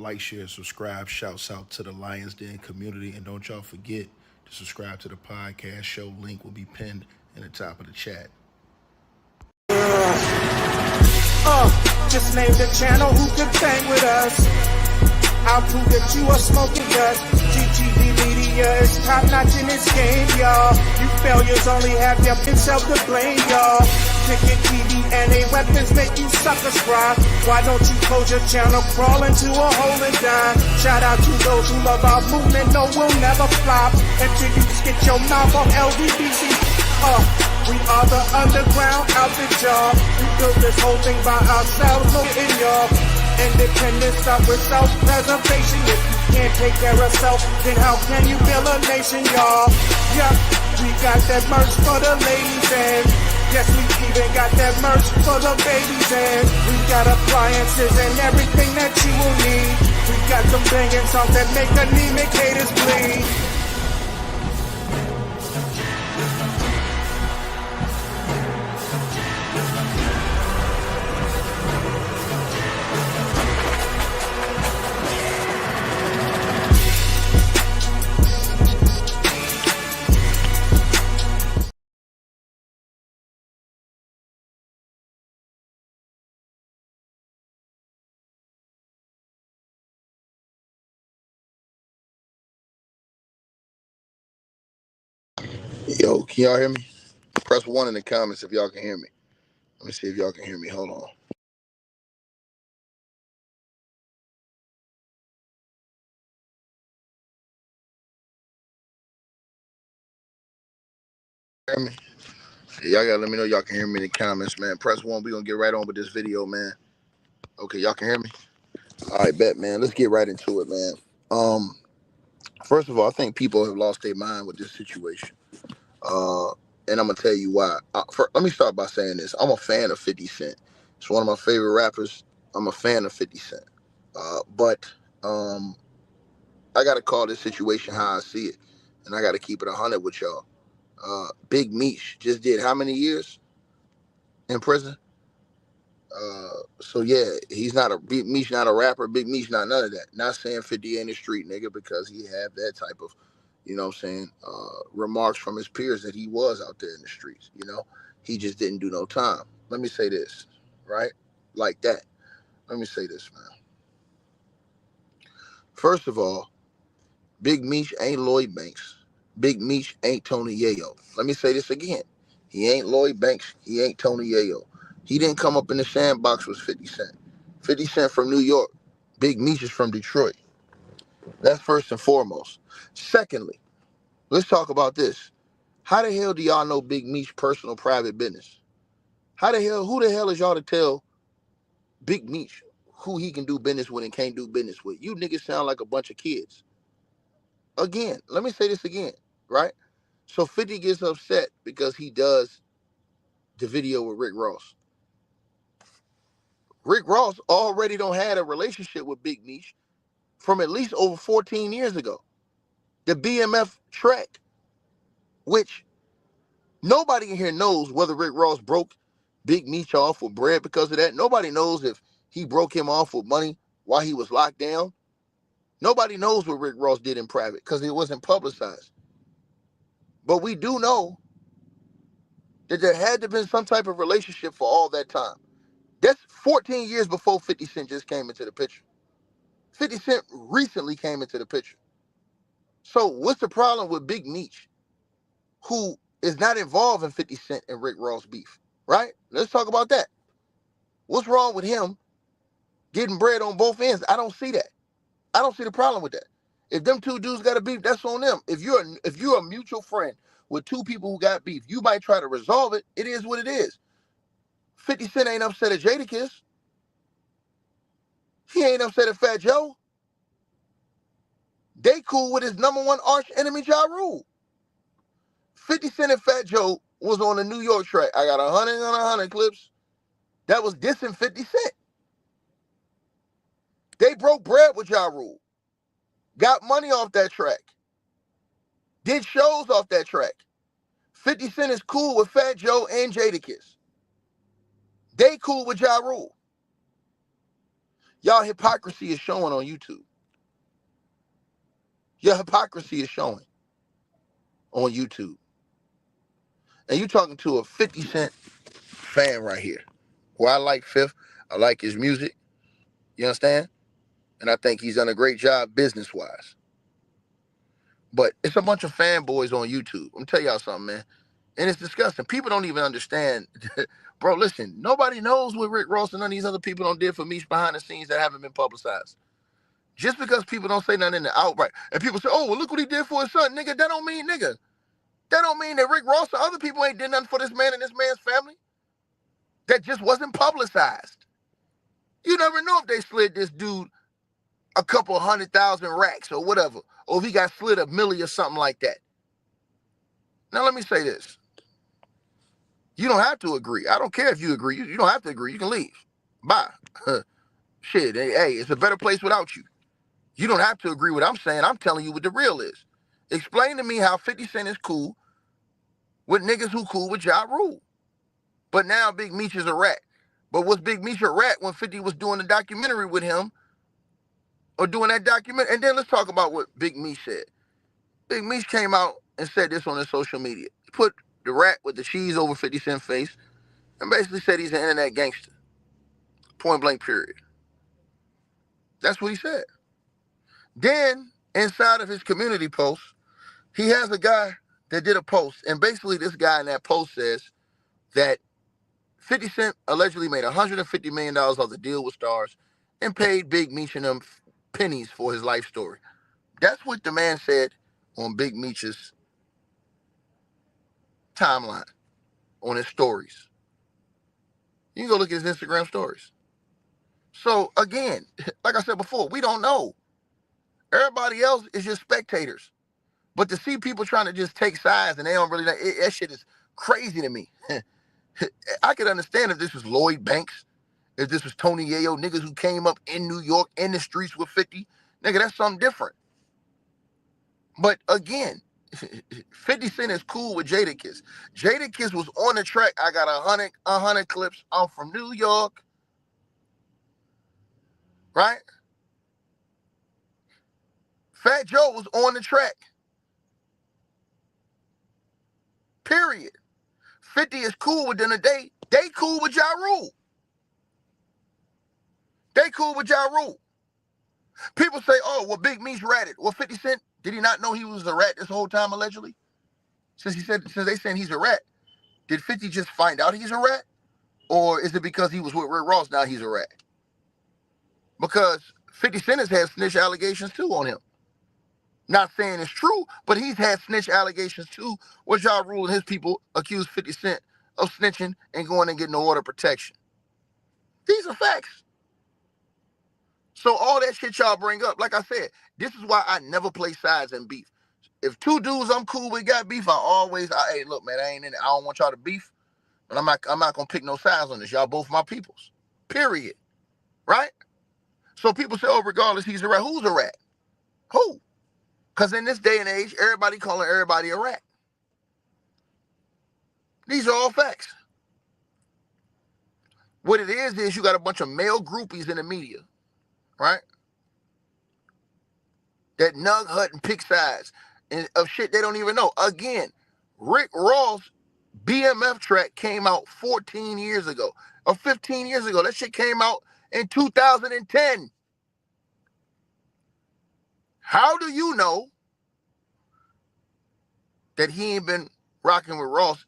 Like, share, subscribe. Shouts out to the Lions Den community. And don't y'all forget to subscribe to the podcast show. Link will be pinned in the top of the chat. Just name the channel who could bang with us. I'll prove that you are smoking dust. GTV Media is top notch in this game, y'all. You failures only have yourself to blame, y'all. Ticket TV and a weapons make you suckers cry. Why don't you close your channel, crawl into a hole and die? Shout out to those who love our movement, no, we'll never flop until you get your mouth on LDBC. We are the underground outfit, y'all. We built this whole thing by ourselves, look in y'all. Independence start with self-preservation. If you can't take care of self, then how can you build a nation, y'all? Yup, we got that merch for the ladies and yes, we even got that merch for the babies and we got appliances and everything that you will need. We got some banging songs that make anemic haters bleed. Yo, can y'all hear me? Press 1 in the comments if y'all can hear me. Let me see if y'all can hear me. Hold on. Hear me? Yeah, y'all gotta let me know y'all can hear me in the comments, man. Press 1. We're gonna get right on with this video, man. Okay, y'all can hear me? All right, bet, man. Let's get right into it, man. First of all, I think people have lost their mind with this situation. And I'm gonna tell you why. Let me start by saying this. I'm a fan of 50 Cent. It's one of my favorite rappers. I'm a fan of 50 Cent. But I gotta call this situation how I see it. And I gotta keep it 100 with y'all. Big Meech just did how many years in prison? So yeah, he's not a Big Meech, not a rapper. Big Meech, not none of that. Not saying 50 ain't a street nigga because he had that type of, you know what I'm saying, remarks from his peers that he was out there in the streets. You know, he just didn't do no time. Let me say this, right? Like that. Let me say this, man. First of all, Big Meech ain't Lloyd Banks. Big Meech ain't Tony Yayo. Let me say this again. He ain't Lloyd Banks. He ain't Tony Yayo. He didn't come up in the sandbox with 50 Cent. 50 Cent from New York. Big Meech is from Detroit. That's first and foremost. Secondly, let's talk about this. How the hell do y'all know Big Meech's personal private business? Who the hell is y'all to tell Big Meech who he can do business with and can't do business with? You niggas sound like a bunch of kids. Again, let me say this again, right? So 50 gets upset because he does the video with Rick Ross. Rick Ross already don't had a relationship with Big Meech from at least over 14 years ago. The BMF track, which nobody in here knows whether Rick Ross broke Big Meech off with bread because of that. Nobody knows if he broke him off with money while he was locked down. Nobody knows what Rick Ross did in private because it wasn't publicized. But we do know that there had to have been some type of relationship for all that time. That's 14 years before 50 Cent just came into the picture. 50 Cent recently came into the picture. So what's the problem with Big Meech, who is not involved in 50 Cent and Rick Ross beef, right? Let's talk about that. What's wrong with him getting bread on both ends? I don't see that. I don't see the problem with that. If them two dudes got a beef, that's on them. If you're a mutual friend with two people who got beef, you might try to resolve it. It is what it is. 50 Cent ain't upset at Jadakiss. He ain't upset at Fat Joe. They cool with his number one arch enemy, Ja Rule. 50 Cent and Fat Joe was on the New York track. I got 100 on 100 clips. That was dissing 50 Cent. They broke bread with Ja Rule. Got money off that track. Did shows off that track. 50 Cent is cool with Fat Joe and Jadakiss. They cool with Ja Rule. Y'all hypocrisy is showing on YouTube. Your hypocrisy is showing on YouTube. And you talking to a 50 Cent fan right here. Well, I like Fifth. I like his music. You understand? And I think he's done a great job business-wise. But it's a bunch of fanboys on YouTube. I'm tell y'all something, man. And it's disgusting. People don't even understand. Bro, listen, nobody knows what Rick Ross and none of these other people don't did for Meech behind the scenes that haven't been publicized. Just because people don't say nothing in the outright, and people say, oh, well, look what he did for his son, nigga. That don't mean, nigga. That don't mean that Rick Ross or other people ain't did nothing for this man and this man's family. That just wasn't publicized. You never know if they slid this dude a couple 100,000 racks or whatever, or if he got slid a milli or something like that. Now, let me say this. You don't have to agree. I don't care if you agree. You don't have to agree. You can leave. Bye. Shit, hey, it's a better place without you. You don't have to agree with what I'm saying. I'm telling you what the real is. Explain to me how 50 Cent is cool with niggas who cool with Ja Rule. But now Big Meech is a rat. But was Big Meech a rat when 50 was doing the documentary with him? Or doing that documentary? And then let's talk about what Big Meech said. Big Meech came out and said this on his social media. He put the rat with the cheese over 50 Cent's face and basically said he's an internet gangster. Point blank period. That's what he said. Then, inside of his community post, he has a guy that did a post. And basically this guy in that post says that 50 Cent allegedly made $150 million off the deal with Stars and paid Big Meech and them pennies for his life story. That's what the man said on Big Meech's timeline, on his stories. You can go look at his Instagram stories. So again, like I said before, we don't know. Everybody else is just spectators. But to see people trying to just take sides and they don't really know, that shit is crazy to me. I could understand if this was Lloyd Banks, if this was Tony Yayo, niggas who came up in New York in the streets with 50. Nigga, that's something different. But again, 50 Cent is cool with Jadakiss. Jadakiss was on the track. I got 100 clips. I'm from New York. Right? Fat Joe was on the track. Period. 50 is cool with them today. They cool with Ja Rule. They cool with Ja Rule. People say, oh, well, Big Meech ratted. Well, 50 Cent, did he not know he was a rat this whole time, allegedly? Since they saying he's a rat, did 50 just find out he's a rat? Or is it because he was with Rick Ross, now he's a rat? Because 50 Cent has had snitch allegations too on him. Not saying it's true, but he's had snitch allegations too, where Ja Rule and his people accused 50 Cent of snitching and going and getting no order of protection. These are facts. So all that shit y'all bring up, like I said, this is why I never play sides in beef. If two dudes I'm cool with got beef, hey, look, man, I ain't in it. I don't want y'all to beef, but I'm not gonna pick no sides on this. Y'all both my peoples. Period. Right? So people say, oh, regardless, he's a rat. Who's a rat? Who? Because in this day and age, everybody calling everybody a rat. These are all facts. What it is you got a bunch of male groupies in the media, right? That nug hut and pick sides and of shit they don't even know. Again, Rick Ross' BMF track came out 14 years ago or 15 years ago. That shit came out in 2010. How do you know that he ain't been rocking with Ross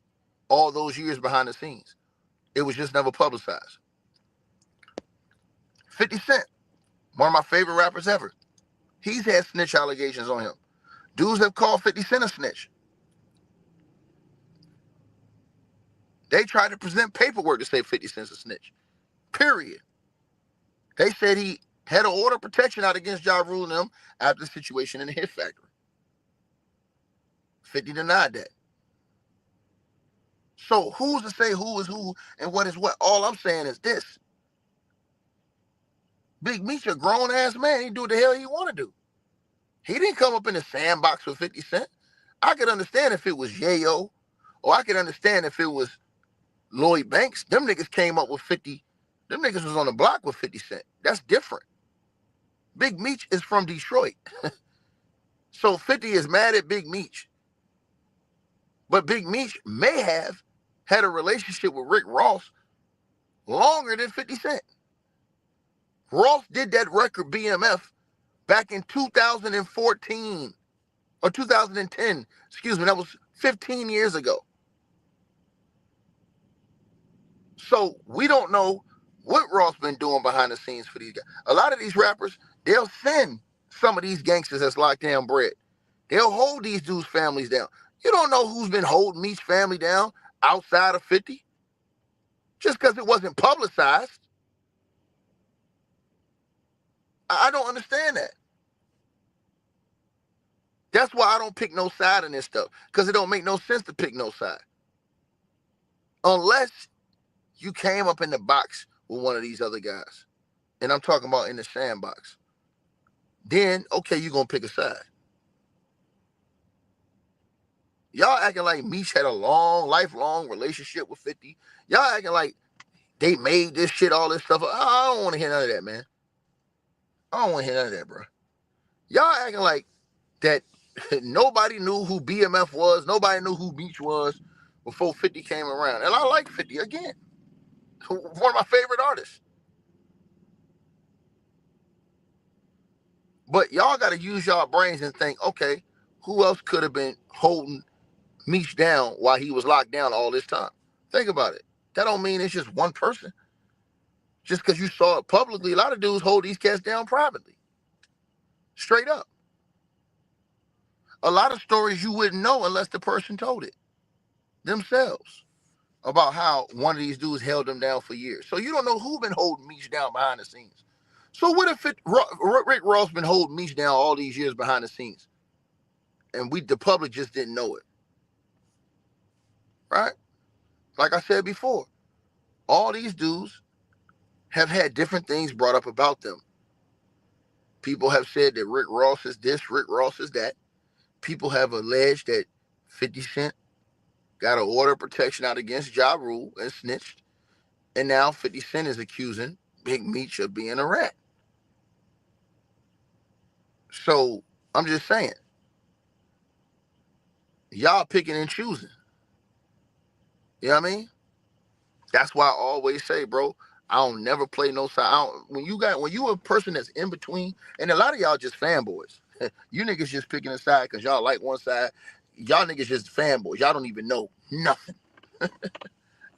all those years behind the scenes? It was just never publicized. 50 Cent, one of my favorite rappers ever. He's had snitch allegations on him. Dudes have called 50 Cent a snitch. They tried to present paperwork to say 50 Cent's a snitch. Period. They said he had an order of protection out against Ja Rule and them after the situation in the Hit Factory. 50 denied that. So who's to say who is who and what is what? All I'm saying is this. Big Meech a grown-ass man. He do what the hell he want to do. He didn't come up in the sandbox with 50 Cent. I could understand if it was Yayo, or I could understand if it was Lloyd Banks. Them niggas came up with 50 Them niggas was on the block with 50 Cent. That's different. Big Meech is from Detroit. So 50 is mad at Big Meech. But Big Meech may have had a relationship with Rick Ross longer than 50 Cent. Ross did that record BMF back in 2014 or 2010. Excuse me, that was 15 years ago. So we don't know what Ross been doing behind the scenes for these guys. A lot of these rappers, they'll send some of these gangsters that's locked down bread. They'll hold these dudes' families down. You don't know who's been holding Meech's family down outside of 50 just because it wasn't publicized. I don't understand that. That's why I don't pick no side in this stuff, because it don't make no sense to pick no side. Unless you came up in the box with one of these other guys, and I'm talking about in the sandbox, then, okay, you're going to pick a side. Y'all acting like Meech had a lifelong relationship with 50. Y'all acting like they made this shit, all this stuff. I don't want to hear none of that, man. I don't want to hear none of that, bro. Y'all acting like that nobody knew who BMF was. Nobody knew who Meech was before 50 came around. And I like 50, again. One of my favorite artists. But y'all got to use y'all brains and think, okay, who else could have been holding Meech down while he was locked down all this time? Think about it. That don't mean it's just one person. Just because you saw it publicly, a lot of dudes hold these cats down privately. Straight up. A lot of stories you wouldn't know unless the person told it themselves about how one of these dudes held them down for years. So you don't know who been holding Meech down behind the scenes. So what if Rick Ross been holding Meech down all these years behind the scenes, and the public just didn't know it? Right? Like I said before, all these dudes have had different things brought up about them. People have said that Rick Ross is this, Rick Ross is that. People have alleged that 50 Cent got an order of protection out against Ja Rule and snitched. And now 50 Cent is accusing Big Meech of being a rat. So I'm just saying, y'all picking and choosing. You know what I mean? That's why I always say, bro, I don't never play no side. When you a person that's in between, and a lot of y'all just fanboys. You niggas just picking a side because y'all like one side. Y'all niggas just fanboys. Y'all don't even know nothing. You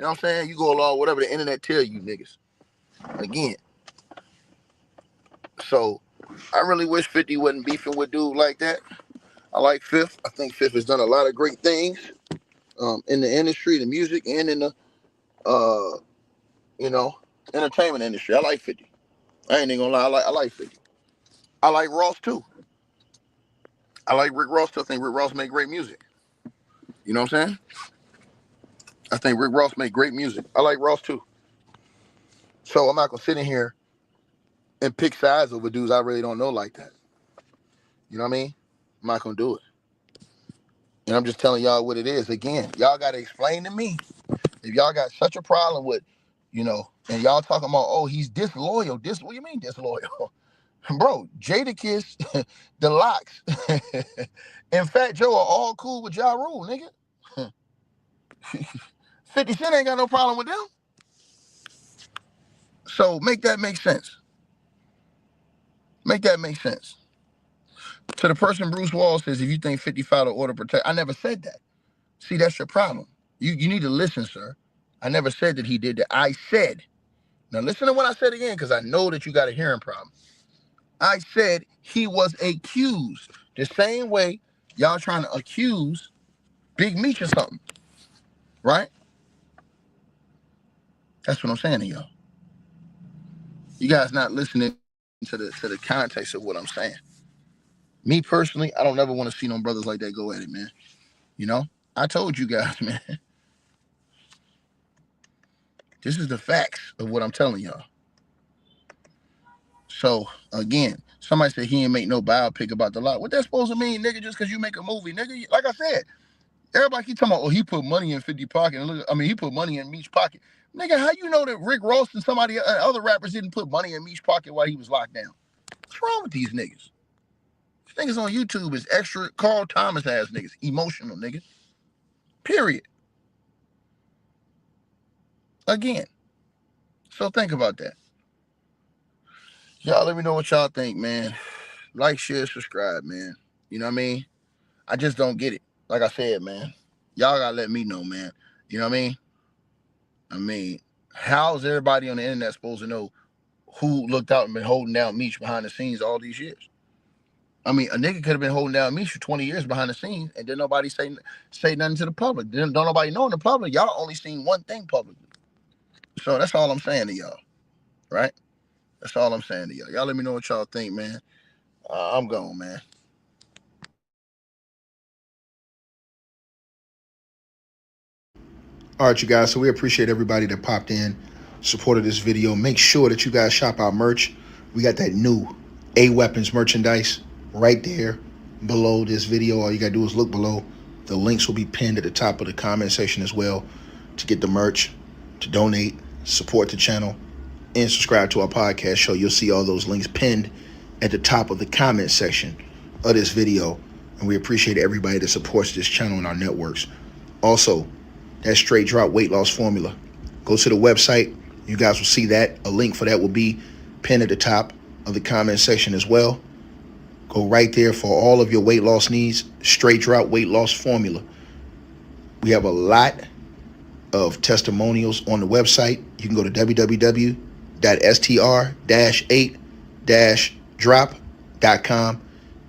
know what I'm saying? You go along whatever the internet tell you niggas. Again. So I really wish 50 wasn't beefing with dude like that. I like Fifth. I think Fifth has done a lot of great things in the industry, the music, and in the entertainment industry. I like 50. I ain't even gonna lie. I like 50. I like Ross too. I like Rick Ross too. I think Rick Ross make great music. You know what I'm saying? I think Rick Ross make great music. I like Ross too. So I'm not gonna sit in here and pick sides over dudes I really don't know like that. You know what I mean? I'm not gonna do it. And I'm just telling y'all what it is. Again, y'all gotta explain to me if y'all got such a problem with, and y'all talking about, oh, he's disloyal. What do you mean disloyal? Bro, Jadakiss, the Locks, and Fat Joe are all cool with Ja Rule, nigga. 50 Cent ain't got no problem with them. So make that make sense. Make that make sense. To the person Bruce Wall says, if you think 50 filed an order to protect, I never said that. See, that's your problem. You need to listen, sir. I never said that he did that. I said, now listen to what I said again, because I know that you got a hearing problem. I said he was accused the same way y'all trying to accuse Big Meech or something, right? That's what I'm saying to y'all. You guys not listening to the context of what I'm saying. Me personally, I don't ever want to see no brothers like that go at it, man. I told you guys, man. This is the facts of what I'm telling y'all. So, again, somebody said he ain't make no biopic about the lot. What that supposed to mean, nigga, just because you make a movie? Nigga, like I said, everybody keep talking about, oh, he put money in 50 pocket. He put money in Meech's pocket. Nigga, how you know that Rick Ross and somebody other rappers didn't put money in Meech's pocket while he was locked down? What's wrong with these niggas? These niggas on YouTube is extra Carl Thomas ass niggas. Emotional nigga. Period. Again. So think about that. Y'all let me know what y'all think, man. Like, share, subscribe, man. You know what I mean? I just don't get it. Like I said, man. Y'all gotta let me know, man. You know what I mean? I mean, how's everybody on the internet supposed to know who looked out and been holding down Meech behind the scenes all these years? I mean, a nigga could have been holding down Meech for 20 years behind the scenes and didn't nobody say nothing to the public. Don't nobody know in the public. Y'all only seen one thing publicly. So that's all I'm saying to y'all, right? That's all I'm saying to y'all. Y'all let me know what y'all think, man. I'm gone, man. All right, you guys. So we appreciate everybody that popped in, supported this video. Make sure that you guys shop our merch. We got that new A Weapons merchandise right there below this video. All you got to do is look below. The links will be pinned at the top of the comment section as well to get the merch, to donate, support the channel, and subscribe to our podcast show. You'll see all those links pinned at the top of the comment section of this video. And we appreciate everybody that supports this channel and our networks. Also, that straight drop weight loss formula. Go to the website. You guys will see that. A link for that will be pinned at the top of the comment section as well. Go right there for all of your weight loss needs. Straight drop weight loss formula. We have a lot of testimonials on the website. You can go to www.str-8-drop.com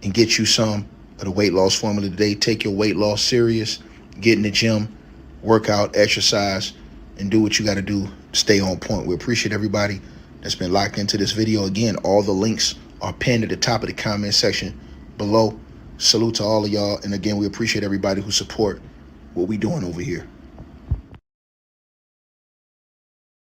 and get you some of the weight loss formula today. Take your weight loss serious. Get in the gym. Work out, exercise, and do what you got to do to stay on point. We appreciate everybody that's been locked into this video. Again, all the links are pinned at the top of the comment section below. Salute to all of y'all. And again, we appreciate everybody who support what we doing over here.